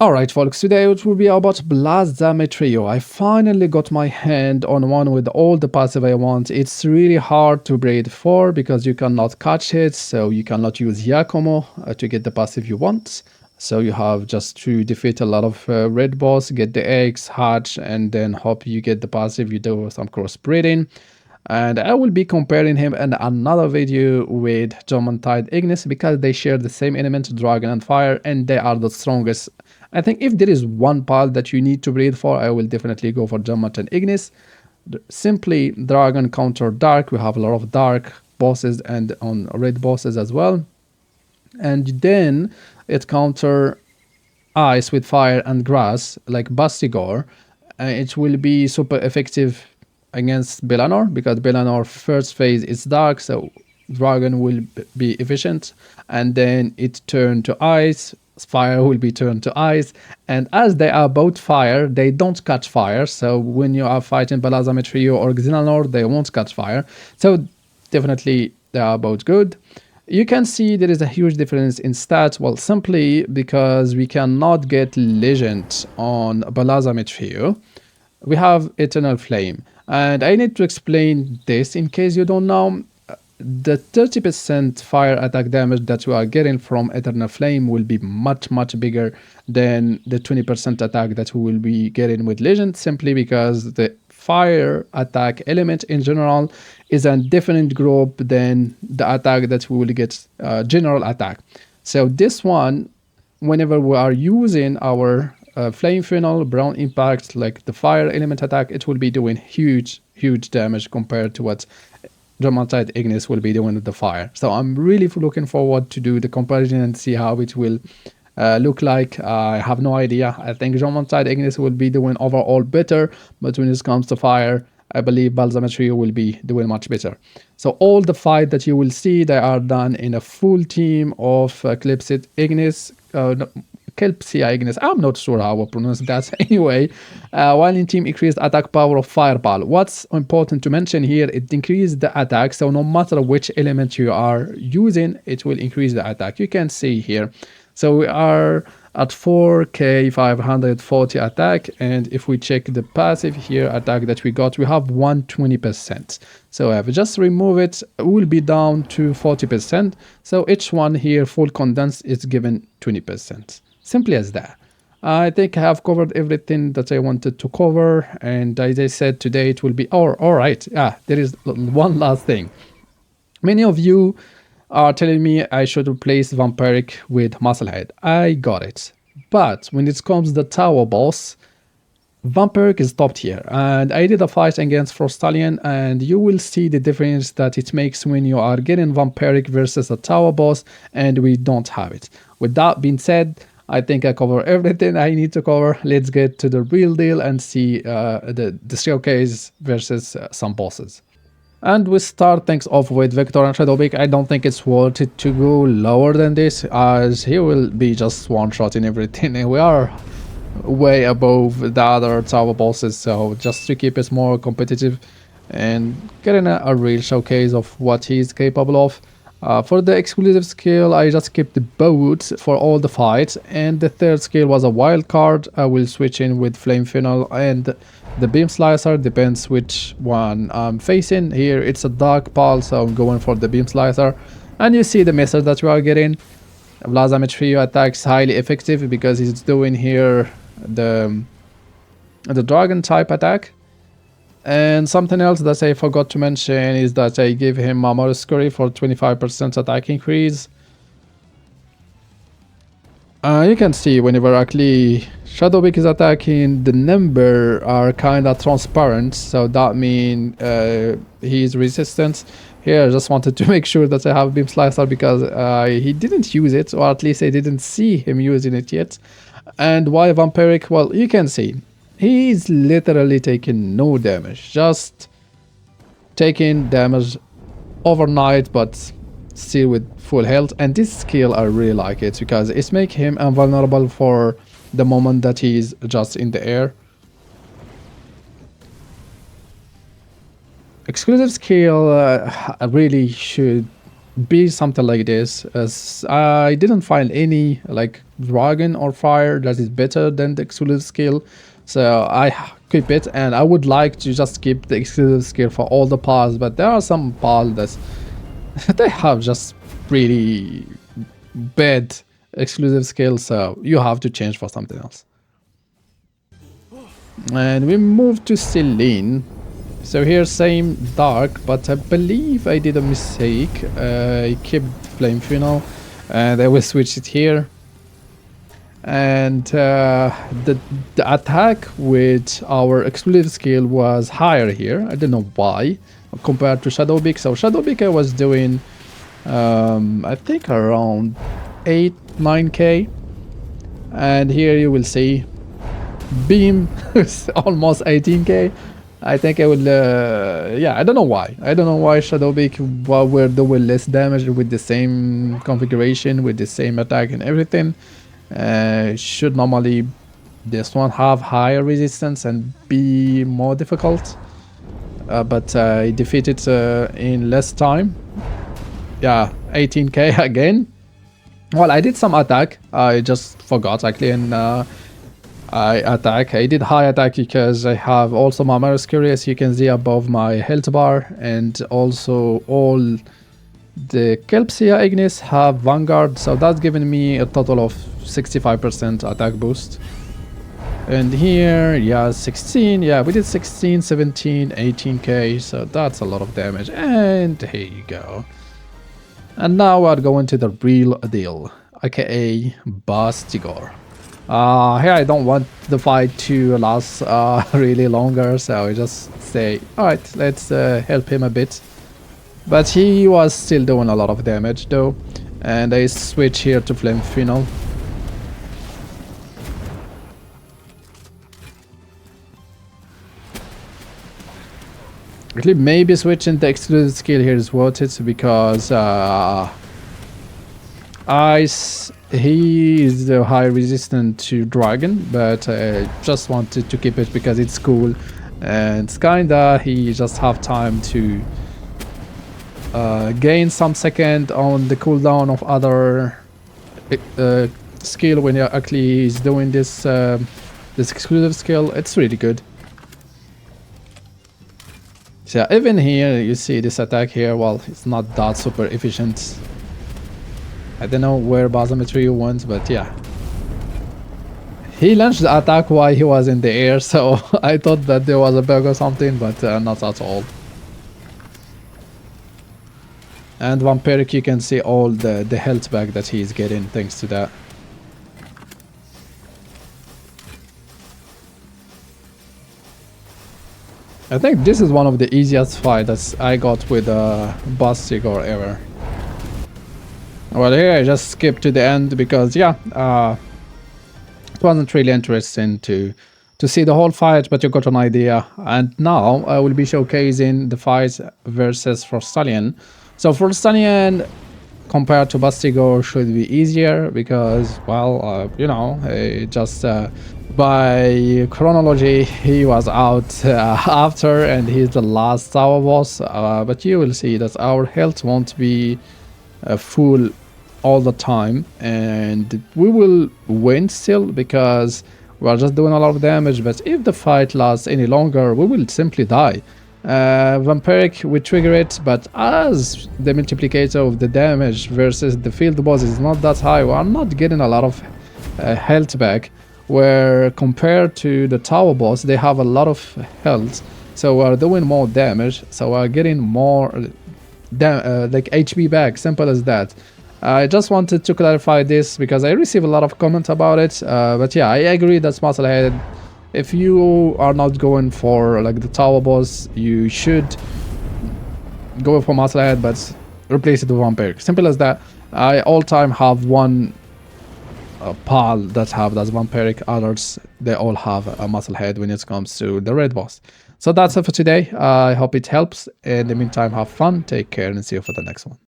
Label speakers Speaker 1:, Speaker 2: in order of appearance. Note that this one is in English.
Speaker 1: Alright folks, today it will be about Blazamut Ryu. I finally got my hand on one with all the passive I want. It's really hard to breed for because you cannot catch it, so you cannot use Yakumo to get the passive you want. So you have just to defeat a lot of red boss, get the eggs, hatch, and then hope you get the passive. You do some crossbreeding. And I will be comparing him in another video with Tide Ignis because they share the same element, dragon and fire, and they are the strongest. I think if there is one pal that you need to breed for, I will definitely go for and Ignis. Simply dragon counter dark. We have a lot of dark bosses and on red bosses as well. And then it counter ice with fire and grass like Bastigor. It will be super effective against Belanor because Belanor first phase is dark, so dragon will be efficient, and then it turned to ice, fire will be turned to ice, and as they are both fire, they don't catch fire, so when you are fighting Blazamut Ryu or Xenanor, they won't catch fire, so definitely they are both good. You can see there is a huge difference in stats, well, simply because we cannot get legend on Blazamut Ryu. We have Eternal Flame. And I need to explain this in case you don't know. The 30% fire attack damage that you are getting from Eternal Flame will be much bigger than the 20% attack that we will be getting with Legend, simply because the fire attack element in general is a different group than the attack that we will get general attack. So this one, whenever we are using our flame funnel, brown impact, like the fire element attack, it will be doing huge damage compared to what Tide Ignis will be doing with the fire. So I'm really looking forward to do the comparison and see how it will look like. I have no idea. I think Tide Ignis will be doing overall better, but when it comes to fire, I believe Blazamut Ryu will be doing much better. So all the fight that you will see, they are done in a full team of Clipsit Ignis, Kelpsia Ignis, I'm not sure how I pronounce that. Anyway, while in team increased attack power of Fireball. What's important to mention here, it increases the attack, so no matter which element you are using, it will increase the attack. You can see here. So we are at 4k 540 attack, and if we check the passive here attack that we got, we have 120%. So if we just remove it, it will be down to 40%. So each one here full condensed is given 20%. Simply as that. I think I have covered everything that I wanted to cover, and as I said, today it will be alright. There is one last thing. Many of you are telling me I should replace Vampiric with Musclehead. I got it. But when it comes to the tower boss, Vampiric is top tier, and I did a fight against Frostallion, and you will see the difference that it makes when you are getting Vampiric versus a tower boss, and we don't have it. With that being said, I think I cover everything I need to cover. Let's get to the real deal and see the showcase versus some bosses. And we start things off with Victor and Shadowbeak. I don't think it's worth it to go lower than this, as he will be just one-shotting everything, and we are way above the other tower bosses, so just to keep it more competitive and getting a real showcase of what he's capable of. For the exclusive skill, I just kept the boat for all the fights, and the third skill was a wild card. I will switch in with Flame Funnel and the Beam Slicer, depends which one I'm facing. Here it's a dark pal, so I'm going for the Beam Slicer, and you see the message that we are getting. Blazamut Ryu attacks highly effective because he's doing here the dragon type attack. And something else that I forgot to mention is that I give him a Moriscuri for 25% attack increase. You can see whenever actually Shadowbeak is attacking, the number are kinda transparent, so that means he's resistant. Here I just wanted to make sure that I have Beam Slicer because he didn't use it, or at least I didn't see him using it yet. And why Vampiric? Well, you can see he's literally taking no damage, just taking damage overnight, but still with full health. And this skill, I really like it because it makes him invulnerable for the moment that he's just in the air. Exclusive skill, I really should be something like this, as I didn't find any like dragon or fire that is better than the exclusive skill, so I keep it, and I would like to just keep the exclusive skill for all the paths, but there are some paths that they have just really bad exclusive skill, so you have to change for something else. And we move to Selyne. So here same dark, but I believe I did a mistake. I kept flame funnel and I will switch it here. And the attack with our exclusive skill was higher here. I don't know why compared to Shadowbeak. So Shadowbeak I was doing I think around 8-9k, and here you will see beam is almost 18k. I think I will yeah, I don't know why Shadowbeak were doing less damage with the same configuration, with the same attack and everything. Should normally this one have higher resistance and be more difficult, but I defeated in less time. Yeah, 18k again. Well, I did some attack. I just forgot actually, and I did high attack because I have also my Marascuri, as you can see above my health bar, and also all the Kelpsia Ignis have Vanguard, so that's giving me a total of 65% attack boost. And here, yeah, 16, yeah, we did 16, 17, 18k, so that's a lot of damage, and here you go. And now we're going to the real deal, aka Bastigor. Here I don't want the fight to last really longer, so I just say, alright, let's help him a bit. But he was still doing a lot of damage though, and I switch here to Flame Funnel. Actually, maybe switching the exclusive skill here is worth it, because he is high resistant to dragon, but I just wanted to keep it because it's cool, and kinda he just have time to gain some second on the cooldown of other skill when he actually is doing this this exclusive skill. It's really good. So even here you see this attack here, well, it's not that super efficient. I don't know where Blazamut Ryu went, but yeah. He launched the attack while he was in the air, so I thought that there was a bug or something, but not at all. And Vampiric, you can see all the health back that he's getting thanks to that. I think this is one of the easiest fights I got with Bastigor ever. Well, here I just skipped to the end because, yeah, it wasn't really interesting to see the whole fight, but you got an idea. And now I will be showcasing the fight versus Frostallion. So Frostallion compared to Bastigor should be easier because, well, you know, just by chronology he was out after, and he's the last tower boss. But you will see that our health won't be full all the time, and we will win still because we are just doing a lot of damage. But if the fight lasts any longer, we will simply die. Vampiric, we trigger it, but as the multiplicator of the damage versus the field boss is not that high, we are not getting a lot of health back, where compared to the tower boss they have a lot of health, so we are doing more damage, so we are getting more like HP back, simple as that. I just wanted to clarify this because I receive a lot of comments about it, but yeah, I agree that's Musclehead. If you are not going for like the tower boss, you should go for Musclehead, but replace it with Vampiric. Simple as that. I all time have one pal that have that Vampiric, others they all have a Musclehead when it comes to the red boss. So that's it for today. I hope it helps. In the meantime, have fun, take care, and see you for the next one.